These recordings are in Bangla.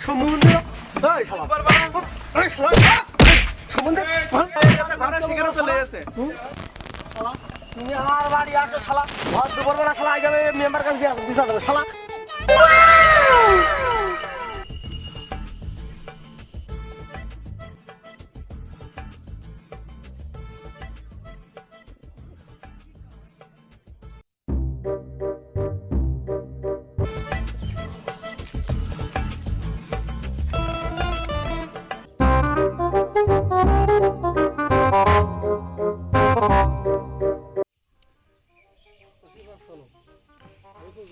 সম্বন্ধে এই শালা এই শালা সম্বন্ধে ঘরে শিকারে চলে গেছে শালা তুমি আমার বাড়ি আসো শালা ঘর দুপুর বেলা শালা আগে মেম্বার কাছে দিয়ে দিছা দেবে শালা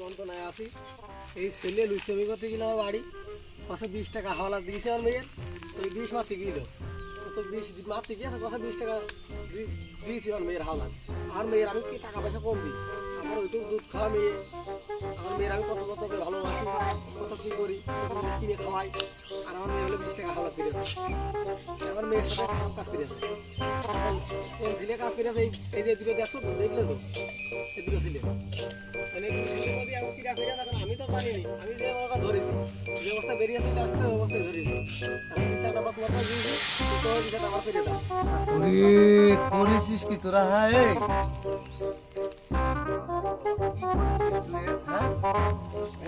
যন্ত্রণায় আছি এই ছেলে লুচমি করতে গেলে আমার বাড়ি 20 টাকা হাওলা দিয়েছে আমার মেয়ের ওই 20 মারতে গেল তো 20 মারতে গিয়েছে 20 টাকা দিয়েছি আমার মেয়ের হাওলা আর মেয়ের আমি কি টাকা পয়সা কম দিই আমার ওইটুকু দুধ খাওয়া মেয়ে আমার মেয়ের আমি কত কত করে ভালোবাসি কত কি করি জিনিস কিনে খাওয়াই আর আমার মেয়ের হলো 20 টাকা হাওলা দিয়েছে আমার মেয়ের সাথে খারাপ কাজ করেছে কোন ছেলে কাজ করেছে এই যে দুটো দেখছো তো দেখলে তো এই দুটো ছেলে আমি তো জানিনি আমি যে অবস্থা ধরেছি যে অবস্থা বেরিয়ে আসলে আসলে অবস্থায় ধরেছি আমি বিচারটা বা তোমার কাছে দিয়েছি তো বিচারটা আমার ফিরে দাও করেছিস কি তোরা হ্যাঁ কি করেছিস তুই হ্যাঁ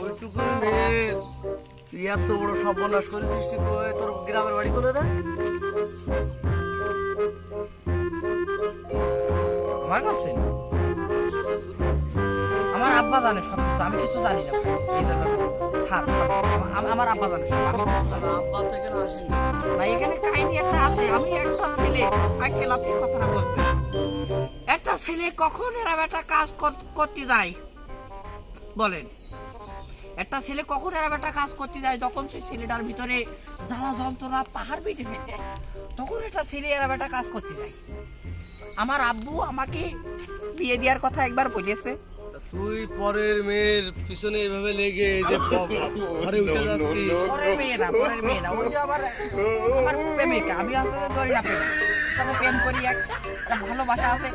ওইটুকু মেয়ে তুই এত বড় সর্বনাশ করেছিস তুই তোর গ্রামের বাড়ি করে রে আমার কাছে আমার আব্বা জানে সব কিছু আমি কিছু জানি না এই জায়গাটা ছাড় আমার আব্বা জানে সব আমি আব্বা থেকে না আসেনি ভাই এখানে কাহিনী একটা আছে আমি একটা ছেলে আজকাল আপনি কথাটা বলবেন একটা ছেলে কখন এরকম একটা কাজ করতে যায় বলেন একটা ছেলে কখন এরকম একটা কাজ করতে যায় যখন সেই ছেলেটার ভিতরে জ্বালা যন্ত্রণা পাহাড় বেঁধে ফেলতে তখন একটা ছেলে এরকম একটা কাজ করতে যায় আমার আব্বু আমাকে বিয়ে দেওয়ার কথা একবার বলেছে তুই পরের মেয়ের পিছনে এভাবে লেগে যে ঘরে উঠে যাচ্ছিস পরের মেয়ে না ওই যে আমার প্রেমিকা আমি আসলে ধরি না সাথে প্রেম করি একটা ভালোবাসা আছে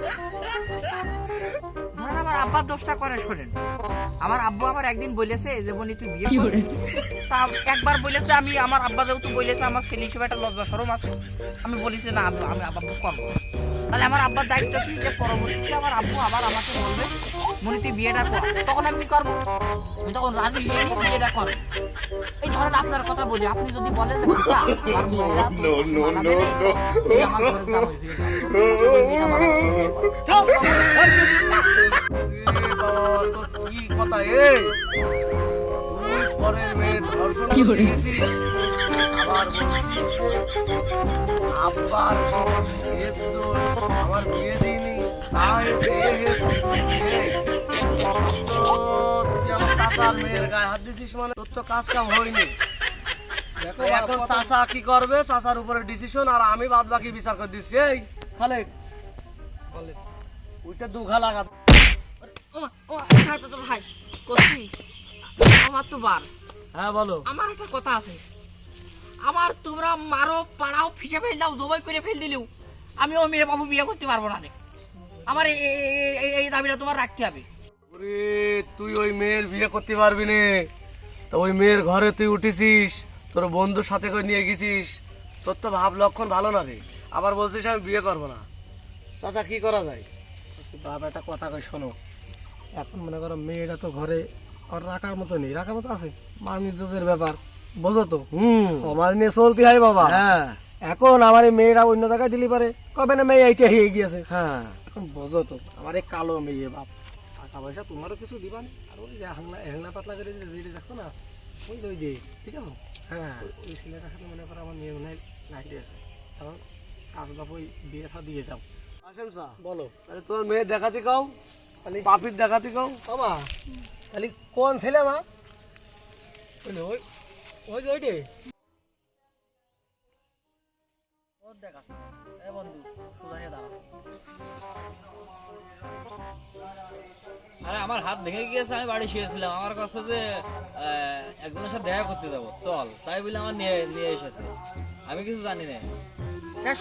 ধরেন আমার আব্বার দোষটা করে শোনেন আমার আব্বু আমার একদিন বলেছে যে বনি তুই বিয়ে কর তা একবার বলেছে আমি আমার আব্বা যেহেতু বলেছে আমার ছেলে হিসেবে একটা লজ্জা শরম আছে আমি বলেছি না আমি আব্বা করবো তাহলে আমার আব্বার দায়িত্ব কি যে পরবর্তীতে আমার আব্বু আবার আমাকে বলবে মনে তুই বিয়েটা কর তখন আমি কি করবো আমি তখন রাজি হয়ে বিয়েটা করবো এই ধরেন আপনার কথা বলি আপনি যদি বলেন কি কথা তুই পরের মেয়ে ধর্ষণ করেছিস আবার বলছিস আব্বার দোষ এর দোষ আমার বিয়ে দিইনি তা এসে চাষার মেয়ের গায়ে হাত দিছিস মানে তোর তো কাজ কাম হয়নি এখন চাষা কি করবে চাষার উপরে ডিসিশন আর আমি বাদ বাকি বিচার করে দিচ্ছি এই খালেক বলে ওইটা দুঘা লাগা ভাই করছি আমার তো বার হ্যাঁ বলো আমার একটা কথা আছে আমার তোমরা মারো পাড়াও ফিসে ফেল দাও জবাই করে ফেল দিলেও আমি ও মেয়ে বাবু বিয়ে করতে পারবো না আমার এই দাবিটা তোমার রাখতে হবে তুই ওই মেয়ের বিয়ে করতে পারবি না তো ওই মেয়ের ঘরে তুই উঠেছিস তোর বন্ধুর সাথে করে নিয়ে গেছিস তোর তো ভাব লক্ষণ ভালো না রে আবার বলছিস আমি বিয়ে করবো না চাচা কি করা যায় বাবা একটা কথা কই শোনো এখন মনে করো মেয়েটা তো ঘরে আর রাখার মতো নেই রাখার মতো আছে বাণিজ্যের ব্যাপার বোঝো তো সমাজ নিয়ে চলতে হয় বাবা হ্যাঁ এখন আমার এই মেয়েটা অন্য জায়গায় দিলি পারে কবে না মেয়ে এইটা হয়ে গিয়েছে হ্যাঁ এখন বোঝো তো আমার এই কালো মেয়ে বাপ টাকা পয়সা তোমারও কিছু দিবা না আর ওই যে হেংনা পাতলা করে যে দেখো না ওই যে ওই যে ঠিক আছে হ্যাঁ ওই ছেলেটার সাথে মনে করো আমার মেয়ে মনে লাগতে আছে কারণ কাজ বাপ ওই বিয়েটা দিয়ে দাও আসেন স্যার বলো তাহলে তোমার মেয়ে দেখাতে কাও বাপির দেখাতে কাও মামা তাহলে কোন ছেলে মা ওই ওই যে ওইটে আরে আমার হাত ভেঙে গিয়েছে আমি বাড়ি শুয়েছিলাম আমার কাছে যে একজনের সাথে দেখা করতে যাব চল তাই বলে আমার নিয়ে এসেছে আমি কিছু জানি না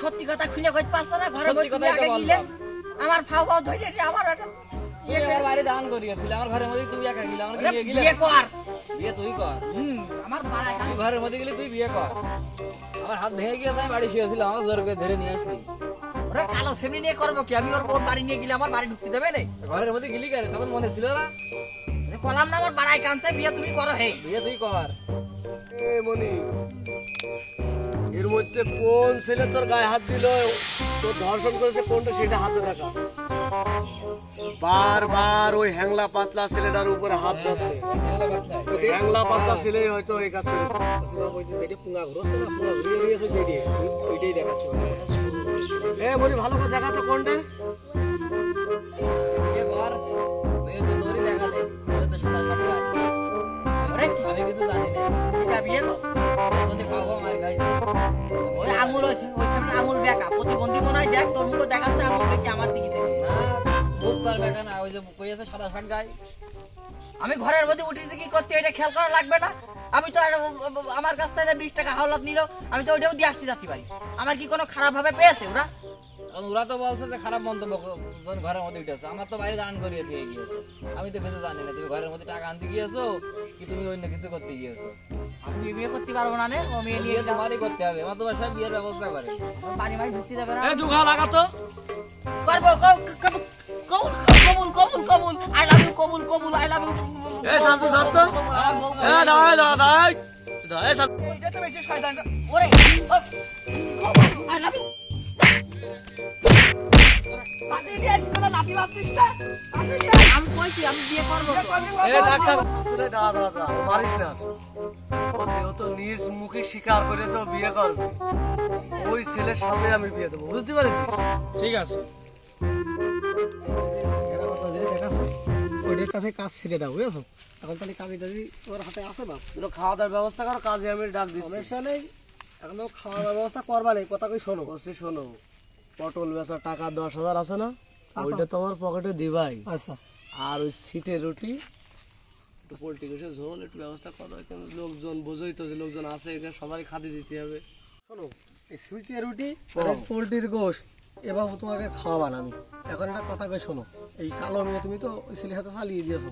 সত্যি কথা খুলে কইতে পারছ না ঘরে সত্যি কথাই তো বললাম আমার ফাও ফাও ধরে আমার একটা তুই আমার বাড়ি দান করিয়েছিল আমার ঘরের মধ্যে তুই একা গিলা আমার নিয়ে গিলা বিয়ে কর বিয়ে তুই কর, আমার বাড়াই তুই ঘরের মধ্যে গেলে তুই বিয়ে কর। আমার হাত ভেঙে গিয়েছে, আমি বাড়ি শুয়েছিলাম, আমার জোর করে ধরে নিয়ে আসলি। ওরে কালো সেমনি নিয়ে করবো কি? আমি ওর ওর বাড়ি নিয়ে গেলে আমার বাড়ি ঢুকতে দেবে না? ঘরের মধ্যে গেলি কেন? তখন মনে ছিল না? কলাম না আমার বাড়াই কানছে, বিয়ে তুমি করো। হে বিয়ে তুই কর। এ মনি, এর মধ্যে কোন ছেলে তোর গায়ে হাত দিল, তোর ধর্ষণ করেছে কোনটা সেটা হাতে রাখা। বারবার ওই হ্যাংলা পাতলা ছেলেটার উপরে হাত যাচ্ছে। ওই হ্যাংলা পাতলা ছেলে হয়তো এই কাজ করেছে। যেটা পুঙ্গা ঘুরছে না, পুঙ্গা ঘুরিয়ে দিয়েছে যেটি, ওইটাই দেখাচ্ছে। এ মনি, ভালো করে দেখা তো কোনটা। বিয়ে কর, বিয়ে তো তোরই দেখা দে, বিয়ে তো সাদা সাদা। ওরে আমি কিছু জানি না, এটা বিয়ে কর। যদি খাবো আমার খাইছি। ওই আঙুল ওই সামনে আঙুল বেঁকা, প্রতিবন্ধী মনে হয়। দেখ তোর মুখে দেখাচ্ছে আঙুল বেঁকে আমার দিকে। না, মুখ তোর দেখা না, ওই যে কইয়াছে সাদা শার্ট গায়ে। আমি ঘরের মধ্যে উঠেছি কি করতে, এটা খেয়াল করা লাগবে না? আমি তো আমার কাছ থেকে 20 টাকা হাওলাত নিল, আমি তো ওইটাও দিয়ে আসতে যাচ্ছি বাড়ি। আমার কি কোনো খারাপ ভাবে পেয়েছে ওরা? এখন ওরা তো বলছে যে খারাপ মন্তব্য ঘরের মধ্যে উঠেছো, আমার তো বাইরে দাঁড়ান করিয়ে দিয়ে গিয়েছো। আমি তো কিছু জানি না, তুমি ঘরের মধ্যে টাকা আনতে গিয়েছো কি তুমি অন্য কিছু করতে গিয়েছো। আমি বিয়ে করতে পারবো না নে, ও মেয়ে নিয়ে বিয়ে তোমারই করতে হবে, আমার তোমার সব বিয়ের ব্যবস্থা করে। আমার বাড়ি বাড়ি ঢুকতে যাবে না। এ দুঘা লাগা তো। করবো কবুল কবুল কবুল কবুল, আই লাভ ইউ, কবুল কবুল, আই লাভ ইউ। এ শান্ত ধর তো। এ দাঁড়ায় দাঁড়ায় এ শান্ত। ওইটা তো বেশি শয়তান। ওরে আই লাভ ইউ। পাটি দিয়ে তোরা লাঠি মারছিস না? পাটি দিয়ে আমি কইছি আমি বিয়ে করবো। এ ডাক্তার, তুই দাঁড়া দাঁড়া দাঁড়া, ও মারিস না। ও তো নিজ মুখে স্বীকার করেছে ও বিয়ে করবে। ওই ছেলের সাথে আমি বিয়ে দেবো, বুঝতে পারিস? ঠিক আছে, এরা কথা যেটা দেখাচ্ছে ওইটার কাছে কাজ ছেড়ে দাও, বুঝেছো? এখন তাহলে কাজে যদি ওর হাতে আসে না, তুই খাওয়া দাওয়ার ব্যবস্থা কর, কাজে আমি ডাক দিচ্ছি। সমস্যা নেই। এখন তো খাওয়া দাওয়ার ব্যবস্থা করবা নেই, কথা কই শোনো। বলছি শোনো, পটল বেচার টাকা 10,000 আছে না, আছে। ওইটা তোমার পকেটে দিবাই। আচ্ছা, আর ওই সিটে রুটি, একটু পোল্ট্রি গোশের ঝোল একটু ব্যবস্থা করো। এখানে লোকজন বোঝোই তো যে লোকজন আছে, এখানে সবারই খাতে দিতে হবে। শোনো, এই সুইটে রুটি আর এই পোলট্রির গোশ এবার তোমাকে খাওয়াবা না আমি। এখন একটা কথা কই শোনো, এই কালো মেয়ে তুমি তো ওই ছেলের হাতে চালিয়ে দিয়েছো।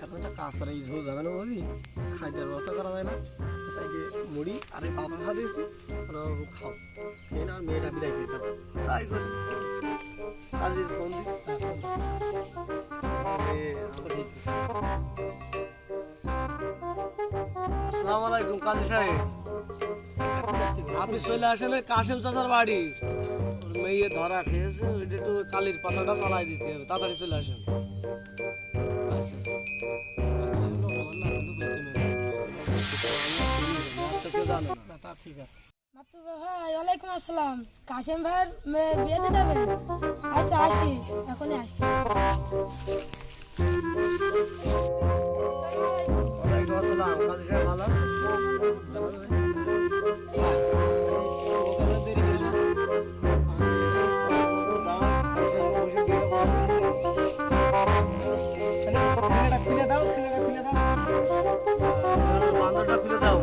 এখন একটা কাজ করে, এই ঝোল যাবে না বলি, খাদ্যের ব্যবস্থা করা যায় না। সাইডে মুড়ি আর এই পাতা খা দিয়েছি, ওরা খাও, খেয়ে না, আর মেয়েটা বিদায় পেয়ে যাবে। তাই করি। কাজের ফোন দি। আসসালামু আলাইকুম কাজী সাহেব, আপনি চলে আসেন ওই কাশেম চাচার বাড়ি। ওর মেয়ে ধরা খেয়েছে, ওইটা একটু কালির পাছাটা চালাই দিতে হবে, তাড়াতাড়ি চলে আসেন। আচ্ছা আচ্ছা। তো কেউ জানে না। তা ঠিক আছে। মাতুবা ভাই, ওয়ালাইকুম আসসালাম। কাশেম ভাইয়ের মেয়ে বিয়ে দিতে যাবেন? আচ্ছা আসি, এখনই আসছি। ওয়ালাইকুম আসসালাম, কাজী সাহেব ভালো আছেন? ছেলেটা খুলে দাও, ছেলেটা খুলে দাও। বান্দাটা খুলে দাও।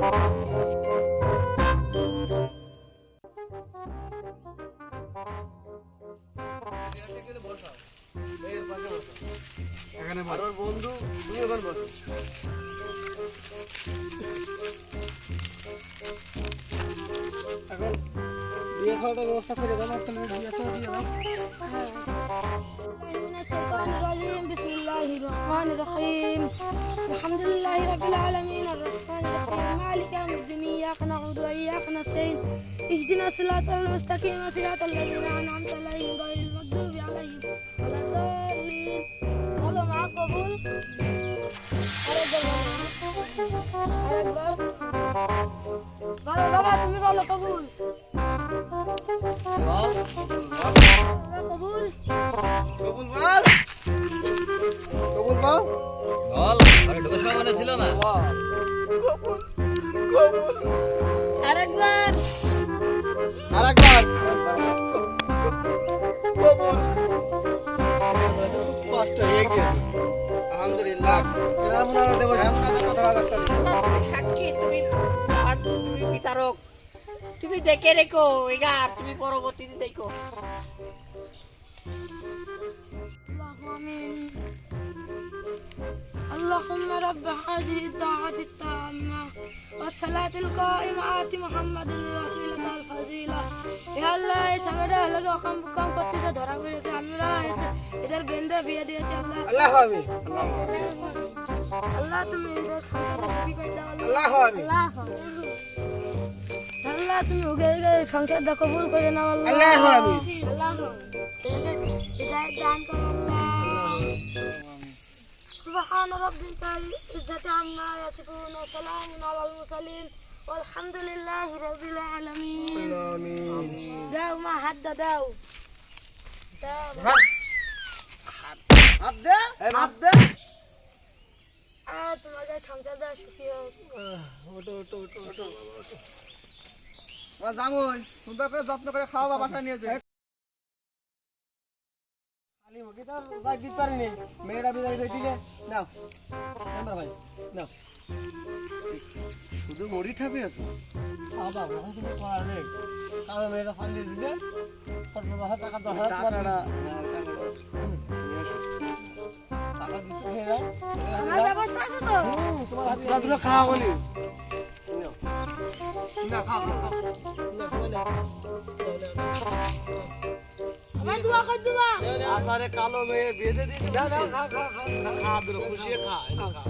এখানে আর ওর বন্ধু তুমি ওখানে বসো। এখন বিয়ে খাওয়াটার ব্যবস্থা করে দাও, আর ছেলের বিয়ে খাওয়া দিয়ে দাও। من الشيطان الرجيم بسم الله الرحمن الرحيم الحمد لله رب العالمين الرحمن الرحيم مالك يوم الدين إياك نعبد وإياك نستعين اهدنا الصراط المستقيم صراط الذين أنعمت عليهم غير المغضوب عليهم ولا الضالين قولوا مع قبول আরেকবার ভালো বাবা তুমি বলো কবুল বল। কবুল কবুল বল, কবুল বল, বল, ঘরে ঢোকার সময় মনে ছিল না? কবুল, কবুল। আরেকবার আরেকবার কবুল। খুব কষ্ট হয়ে গেছে, আলহামদুলিল্লাহ। এরা মনে হয় দেবো 17,000 টাকা। তুমি সাক্ষী, তুমি আর তুমি বিচারক, তুমি দেখে রেখো এগা, তুমি পরবর্তীতে দেখো। اللهم آمين اللهم اللهم رب هذه الدعوة التامة والصلاة القائمة آت محمد الوسيلة والفضيلة يا الله এই সামনে লাগে কাম করতে ধরা পড়েছে আমরা এদের বেঁধে বিয়ে দিয়েছি আল্লাহ আল্লাহ আমিন আল্লাহ তুমি এদের সংসারে সুখী করে দাও আল্লাহ আমিন আল্লাহ তুমি ওকে সংসারটা কবুল করে নাও আল্লাহ আল্লাহ আমিন আল্লাহ হিদায়াত দান করো আল্লাহ سبحان ربك العزة عما يصفون وسلام على المرسلين والحمد لله رب العالمين দাও মা হাত দাও হাত দে হাত দে তোমাকে সংসারটা সুখী হোক ওটো ওটো ওটো ওটো জামুই সুন্দর করে যত্ন করে খাওয়া বাসা নিয়ে যাই খালি মুখে তো যাই দিতে পারিনি মেয়েরা বিদায় দিয়ে দিলে নাও মেম্বার ভাই নাও শুধু মুড়ি ঠাপি আছে বাবা এখন তুমি করা নেই কারণ মেয়েরা ফান্ডে দিলে 10,000 টাকা 10,000 টাকা দিচ্ছে মেয়েরা আমার ব্যবস্থা আছে তো তোমার হাতে দুটো খাওয়া বলি না খাও খাও না না আমার দোয়া করে দিবা আসারে কালো মেয়ে বেঁধে দিয়েছে দাও দাও খা খা খা খা দুটো খুশিয়ে খা খা খা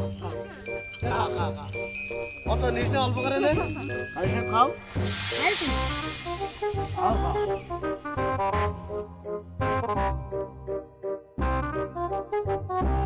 খা খা অত নিচে অল্প করে নে আর সব খাও খাও খাও